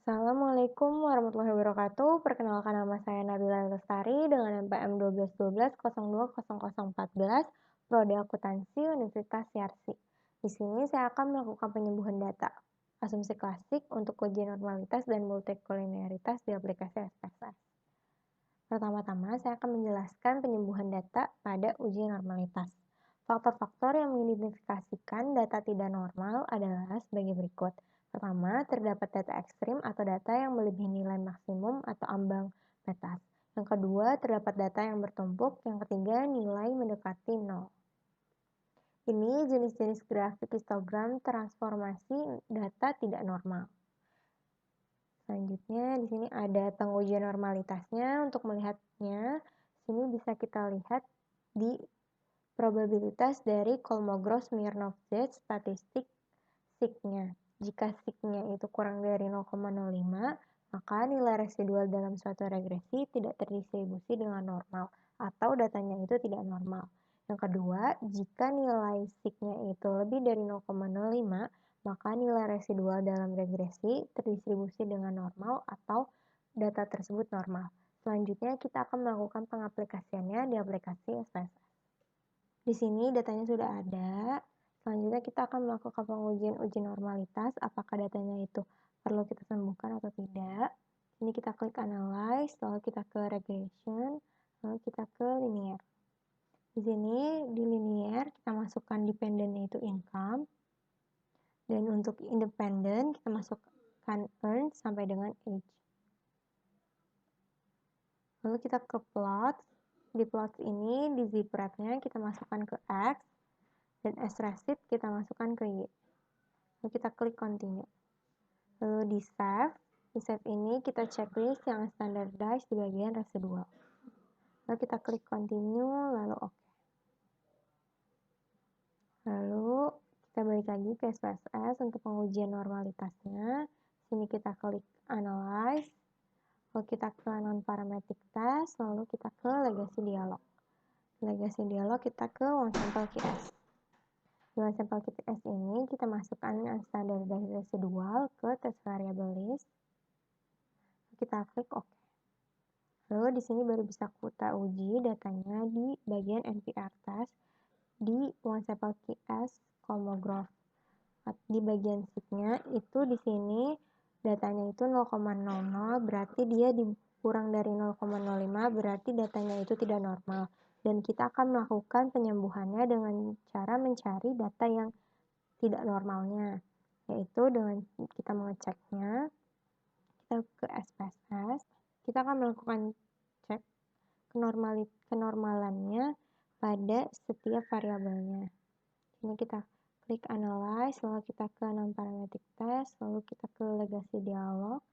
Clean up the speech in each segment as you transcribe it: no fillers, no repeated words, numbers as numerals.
Assalamualaikum warahmatullahi wabarakatuh. Perkenalkan nama saya Nabila Lestari dengan NPM 1212 Prodi Akuntansi Universitas Yarsi. Di sini saya akan melakukan penyembuhan data, asumsi klasik untuk uji normalitas dan multikoliniaritas di aplikasi SPSS. Pertama-tama, saya akan menjelaskan penyembuhan data pada uji normalitas. Faktor-faktor yang mengidentifikasikan data tidak normal adalah sebagai berikut. Pertama, terdapat data ekstrim atau data yang melebihi nilai maksimum atau ambang batas. Yang kedua, terdapat data yang bertumpuk. Yang ketiga, nilai mendekati 0. Ini jenis-jenis grafik histogram transformasi data tidak normal. Selanjutnya, di sini ada pengujian normalitasnya. Untuk melihatnya, sini bisa kita lihat di probabilitas dari Kolmogorov-Smirnov-Z statistik sigma. Jika sigma itu kurang dari 0,05, maka nilai residual dalam suatu regresi tidak terdistribusi dengan normal atau datanya itu tidak normal. Yang kedua, jika nilai sigma itu lebih dari 0,05, maka nilai residual dalam regresi terdistribusi dengan normal atau data tersebut normal. Selanjutnya, kita akan melakukan pengaplikasiannya di aplikasi SPSS. Di sini datanya sudah ada. Selanjutnya kita akan melakukan pengujian uji normalitas, apakah datanya itu perlu kita sembuhkan atau tidak. Ini kita klik analyze, lalu kita ke regression, lalu kita ke linear. Di sini di linear kita masukkan dependent yaitu income, dan untuk independent kita masukkan earn sampai dengan age. Lalu kita ke plot. Di plot ini di zipRep-nya kita masukkan ke X, dan S-receipt kita masukkan ke Y. Lalu kita klik continue. Lalu di save. Di save ini kita checklist yang standardized di bagian residual. Lalu kita klik continue, lalu OK. Lalu kita balik lagi ke SPSS untuk pengujian normalitasnya. Sini kita klik analyze. Lalu kita ke non-parametric test, lalu kita ke legacy dialog. Legacy dialog kita ke OneSampleQS. Di OneSampleQS ini kita masukkan unstandardized residual ke test variable list. Kita klik OK. Lalu di sini baru bisa kita uji datanya di bagian NPR test di OneSampleQS Kolmogorov. Di bagian sigma itu di sini datanya itu 0,00, berarti dia kurang dari 0,05, berarti datanya itu tidak normal. Dan kita akan melakukan penyembuhannya dengan cara mencari data yang tidak normalnya, yaitu dengan kita mengeceknya, kita ke SPSS, kita akan melakukan cek kenormalannya pada setiap variabelnya. Ini kita klik analyze, lalu kita ke non-parametric test, lalu kita ke legacy dialog.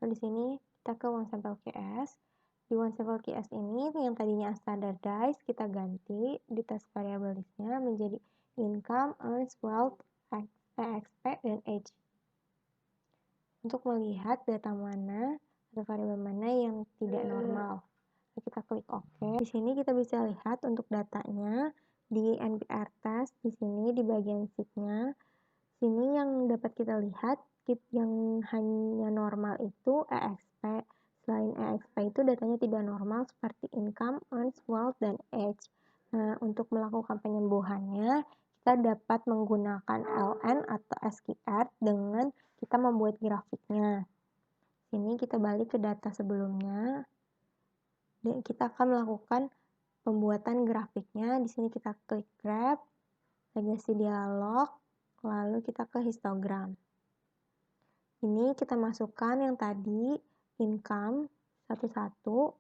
Lalu di sini kita ke OneSampleQS. Di OneSampleQS ini yang tadinya standardized kita ganti di test variable listnya menjadi income, earns, wealth, EXP, dan age. Untuk melihat data mana atau variabel mana yang tidak normal. Lalu kita klik OK. Di sini kita bisa lihat untuk datanya di NPR test di sini di bagian sigma. Sini yang dapat kita lihat yang hanya normal itu EXP. Selain EXP itu datanya tidak normal seperti income, earns, wealth, dan age. Nah, untuk melakukan penyembuhannya kita dapat menggunakan LN atau SQR dengan kita membuat grafiknya. Sini kita balik ke data sebelumnya. Dan kita akan melakukan pembuatan grafiknya. Di sini kita klik graph, legacy dialog, lalu kita ke histogram. Ini kita masukkan yang tadi income satu-satu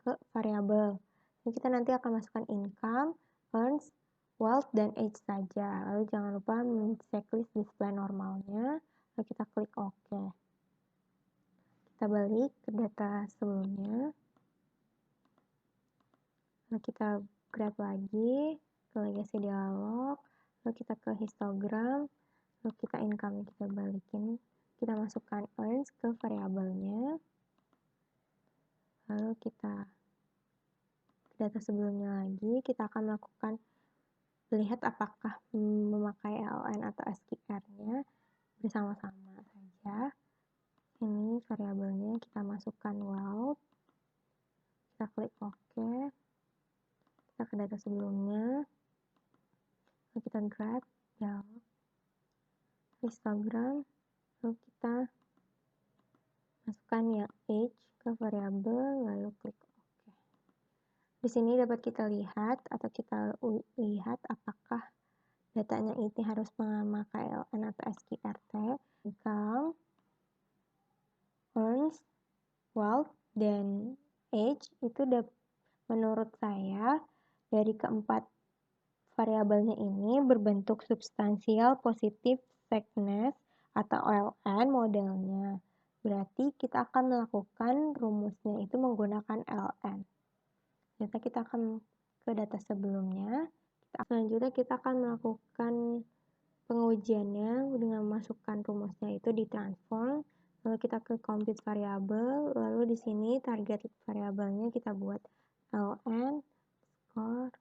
ke variabel. Ini kita nanti akan masukkan income, earns, wealth, dan age saja. Lalu jangan lupa checklist display normalnya. Lalu kita klik OK. Kita balik ke data sebelumnya. Lalu kita grab lagi ke legacy dialog, lalu kita ke histogram, lalu kita income, kita balikin, kita masukkan earns ke variabelnya, lalu kita ke data sebelumnya lagi, kita akan melakukan lihat apakah memakai LN atau SQR-nya bersama-sama saja. Ini histogram, lalu kita masukkan yang age ke variabel, lalu klik OK. Di sini dapat kita lihat atau kita lihat apakah datanya ini harus memakai LN atau SQRT. Income, earns, wealth, dan age itu menurut saya dari keempat variabelnya ini berbentuk substansial positif sickness atau OLN modelnya. Berarti kita akan melakukan rumusnya itu menggunakan LN. Ternyata kita akan ke data sebelumnya. Selanjutnya kita akan melakukan pengujiannya dengan memasukkan rumusnya itu di transform. Lalu kita ke compute variabel. Lalu di sini target variabelnya kita buat LN score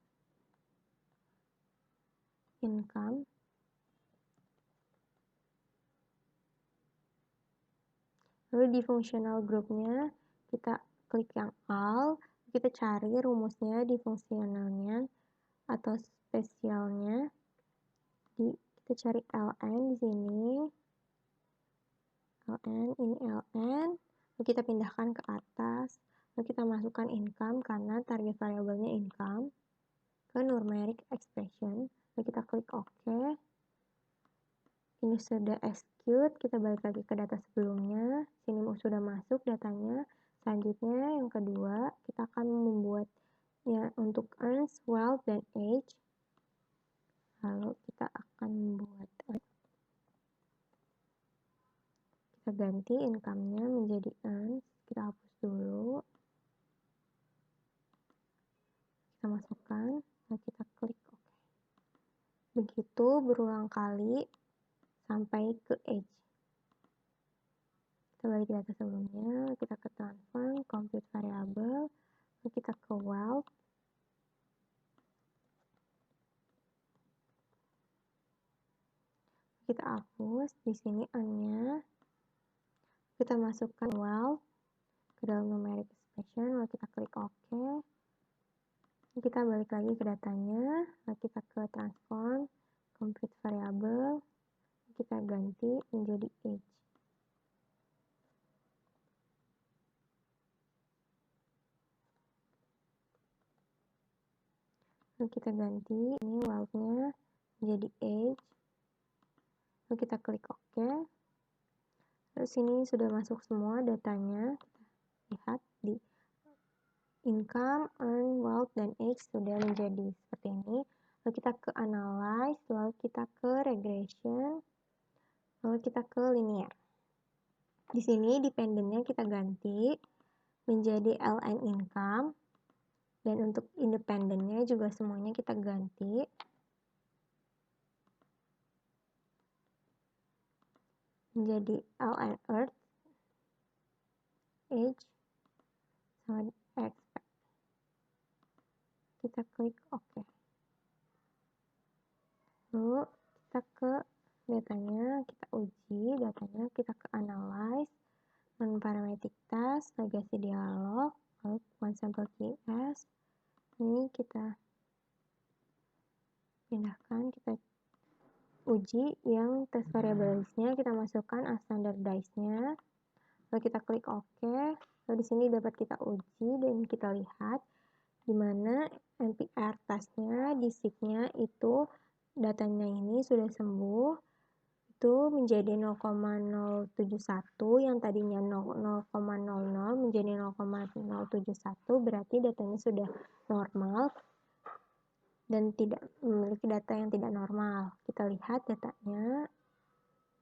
income. Lalu di functional groupnya kita klik yang all, kita cari rumusnya di fungsionalnya atau spesialnya. Kita cari LN di sini. LN, ini LN. Lalu kita pindahkan ke atas. Lalu kita masukkan income karena target variabelnya income ke numeric expression. Lalu kita klik OK. Ini sudah execute, kita balik lagi ke data sebelumnya. Sini sudah masuk datanya. Selanjutnya yang kedua, kita akan membuatnya untuk earns, wealth, dan age. Lalu kita akan membuat, kita ganti income-nya menjadi earns. Kita hapus dulu. Kita masukkan, lalu kita klik OK. Begitu berulang kali sampai ke age. Kita balik data sebelumnya, kita ke transform, compute variable, lalu kita ke wealth. Kita hapus di sini earn-nya. Kita masukkan wealth ke dalam numeric expression, lalu kita klik OK. Kita balik lagi ke datanya, lalu kita ke transform, compute variable, kita ganti menjadi age. Lalu kita ganti ini wealth-nya menjadi age. Lalu kita klik OK. Lalu sini sudah masuk semua datanya. Kita lihat di income, earn, wealth, dan age sudah menjadi seperti ini. Lalu kita ke analyze, lalu kita ke regression, lalu kita ke linear. Di sini dependennya kita ganti menjadi LN income, dan untuk independennya juga semuanya kita ganti. Menjadi LN earth, age, sama expect. Kita klik OK. Lalu kita ke datanya, kita uji datanya, kita ke analyze, non-parametric task, legacy dialog, lalu one sample QS. Ini kita pindahkan, kita uji yang test variablesnya, kita masukkan as standardize-nya, lalu kita klik OK. Lalu di sini dapat kita uji dan kita lihat di mana MPR testnya di SIG-nya itu datanya ini sudah sembuh, itu menjadi 0,071, yang tadinya 0,00 menjadi 0,071, berarti datanya sudah normal dan tidak memiliki data yang tidak normal. Kita lihat datanya,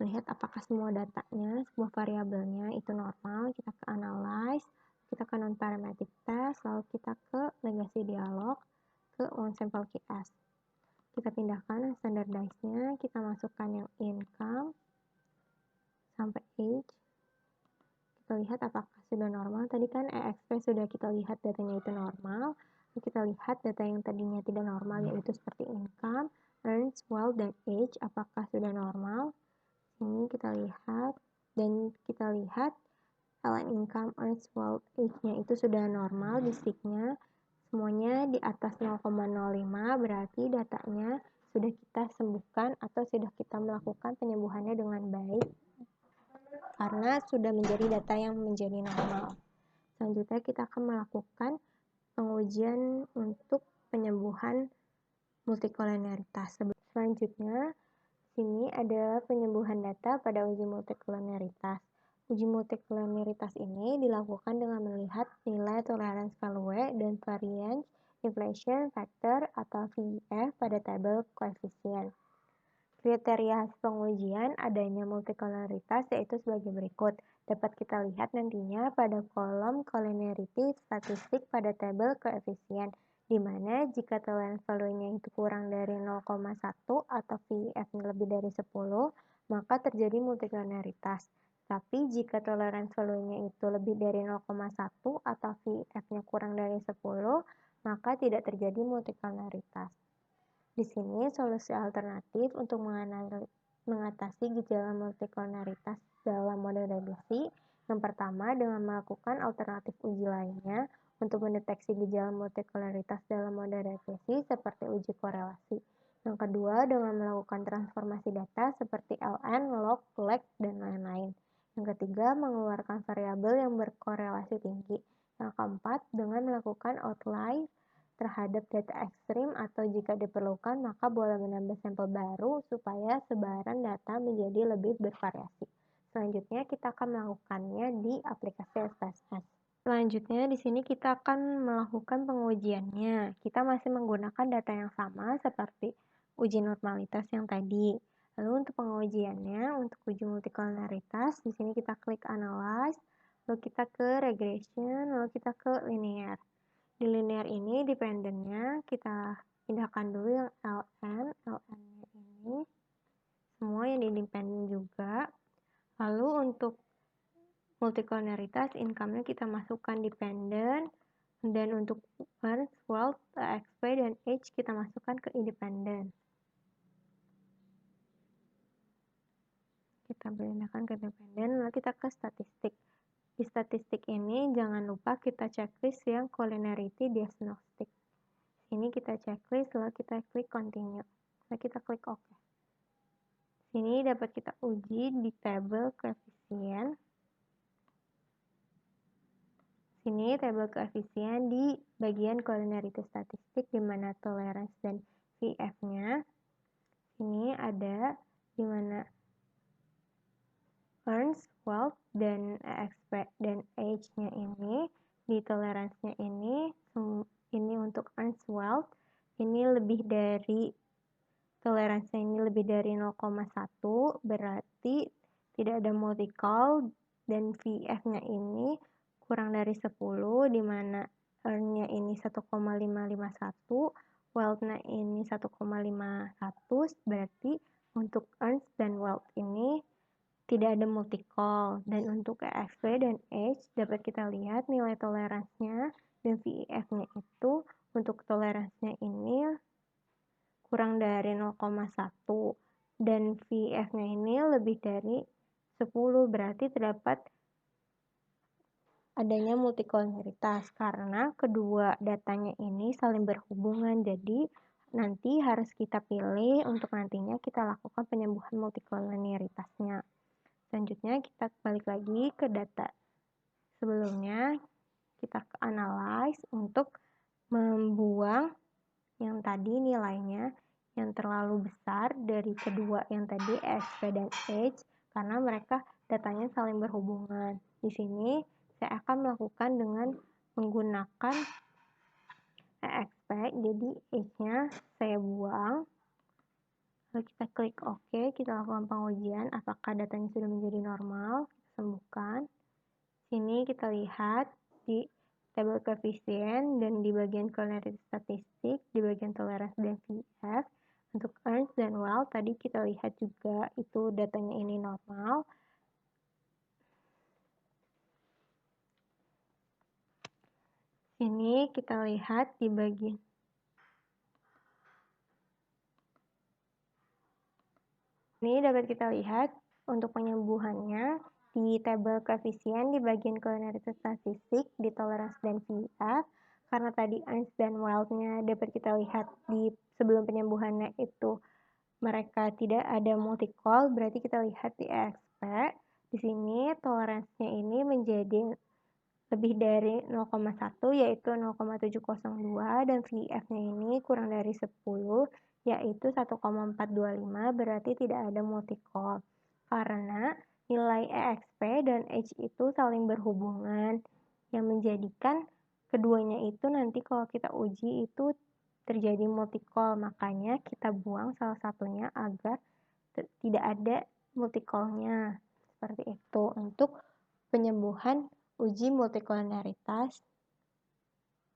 melihat apakah semua datanya, semua variabelnya itu normal. Kita ke analyze, kita ke non-parametric test, lalu kita ke legacy dialog, ke one sample QS. Kita pindahkan standardize-nya, kita masukkan yang income sampai age. Kita lihat apakah sudah normal. Tadi kan EXP sudah kita lihat datanya itu normal. Kita lihat data yang tadinya tidak normal, yaitu seperti income, earns, wealth, dan age, apakah sudah normal. Ini kita lihat, dan kita lihat LN income, earns, wealth, age-nya itu sudah normal di SIG-nya. Semuanya di atas 0,05, berarti datanya sudah kita sembuhkan atau sudah kita melakukan penyembuhannya dengan baik karena sudah menjadi data yang menjadi normal. Selanjutnya kita akan melakukan pengujian untuk penyembuhan multikolonialitas. Selanjutnya, sini ada penyembuhan data pada uji multikolonialitas. Uji multikolonialitas ini dilakukan dengan melihat nilai toleransi value dan variance inflation factor atau VIF pada tabel koefisien. Kriteria pengujian adanya multikolonialitas yaitu sebagai berikut. Dapat kita lihat nantinya pada kolom collinearity statistik pada tabel koefisien, di mana jika toleransi value-nya itu kurang dari 0,1 atau VIF-nya lebih dari 10, maka terjadi multikolonialitas. Tapi jika toleransi value-nya itu lebih dari 0,1 atau VIF-nya kurang dari 10, maka tidak terjadi multikolonialitas. Di sini solusi alternatif untuk mengatasi gejala multikolonialitas dalam model regresi. Yang pertama, dengan melakukan alternatif uji lainnya untuk mendeteksi gejala multikolonialitas dalam model regresi seperti uji korelasi. Yang kedua, dengan melakukan transformasi data seperti LN, log, lag, dan lain-lain. Yang ketiga, mengeluarkan variabel yang berkorelasi tinggi. Yang keempat, dengan melakukan outlier terhadap data ekstrim atau jika diperlukan maka boleh menambah sampel baru supaya sebaran data menjadi lebih bervariasi. Selanjutnya kita akan melakukannya di aplikasi SPSS. Selanjutnya di sini kita akan melakukan pengujiannya. Kita masih menggunakan data yang sama seperti uji normalitas yang tadi. Lalu untuk pengujiannya, untuk uji multikolonialitas, di sini kita klik analyze, lalu kita ke regression, lalu kita ke linear. Di linear ini dependennya kita pindahkan dulu yang ln-nya ini, semua yang di independen juga. Lalu untuk multikolonialitas income-nya kita masukkan dependent, dan untuk earned, wealth, XP, dan age kita masukkan ke independent. Kita pindahkan ke dependent, lalu kita ke statistik. Di statistik ini jangan lupa kita checklist yang collinearity diagnostic. Sini kita checklist, lalu kita klik continue. Lalu kita klik OK. Sini dapat kita uji di tabel koefisien. Sini tabel koefisien di bagian collinearity statistik di mana tolerance dan VF-nya. Sini ada di mana earns, wealth, dan XP dan age-nya ini. Di tolerance-nya ini untuk earns wealth, ini lebih dari toleransinya ini lebih dari 0,1, berarti tidak ada multi-call, dan VF-nya ini kurang dari 10, di mana earn-nya ini 1,551, wealth-nya ini 1,51, berarti untuk earns dan wealth ini tidak ada multi-call. Dan untuk XP dan age dapat kita lihat nilai toleransinya dan VF-nya itu untuk toleransinya ini kurang dari 0,1 dan VF-nya ini lebih dari 10, berarti terdapat adanya multikolonialitas karena kedua datanya ini saling berhubungan. Jadi nanti harus kita pilih untuk nantinya kita lakukan penyembuhan multikolonialitasnya. Selanjutnya kita balik lagi ke data sebelumnya, kita ke analyze untuk membuang yang tadi nilainya yang terlalu besar dari kedua yang tadi XP dan age karena mereka datanya saling berhubungan. Di sini saya akan melakukan dengan menggunakan XP, jadi age-nya saya buang. Lalu kita klik OK, kita lakukan pengujian apakah datanya sudah menjadi normal, kita sembuhkan. Sini kita lihat di tabel koefisien dan di bagian collinearity statistik, di bagian toleransi dan VF. Untuk earns dan wealth tadi kita lihat juga itu datanya ini normal. Sini kita lihat di bagian ini dapat kita lihat untuk penyembuhannya di tabel koefisien di bagian collinearity statistik, di toleransi dan VF. karena tadi Earnst dan Wild-nya dapat kita lihat di sebelum penyembuhannya itu mereka tidak ada multi-call, berarti kita lihat di EXP, di sini toleransinya ini menjadi lebih dari 0,1 yaitu 0,702 dan VF-nya ini kurang dari 10 yaitu 1,425 berarti tidak ada multi-call. Karena nilai EXP dan H itu saling berhubungan yang menjadikan keduanya itu nanti kalau kita uji itu terjadi multi-call, makanya kita buang salah satunya agar tidak ada multi-call-nya. Seperti itu untuk penyembuhan uji multikolonialitas.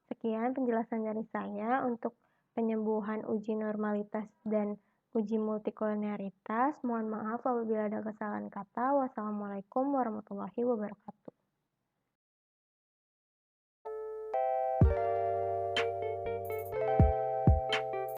Sekian penjelasan dari saya untuk penyembuhan uji normalitas dan uji multikolonialitas. Mohon maaf apabila ada kesalahan kata. Wassalamualaikum warahmatullahi wabarakatuh.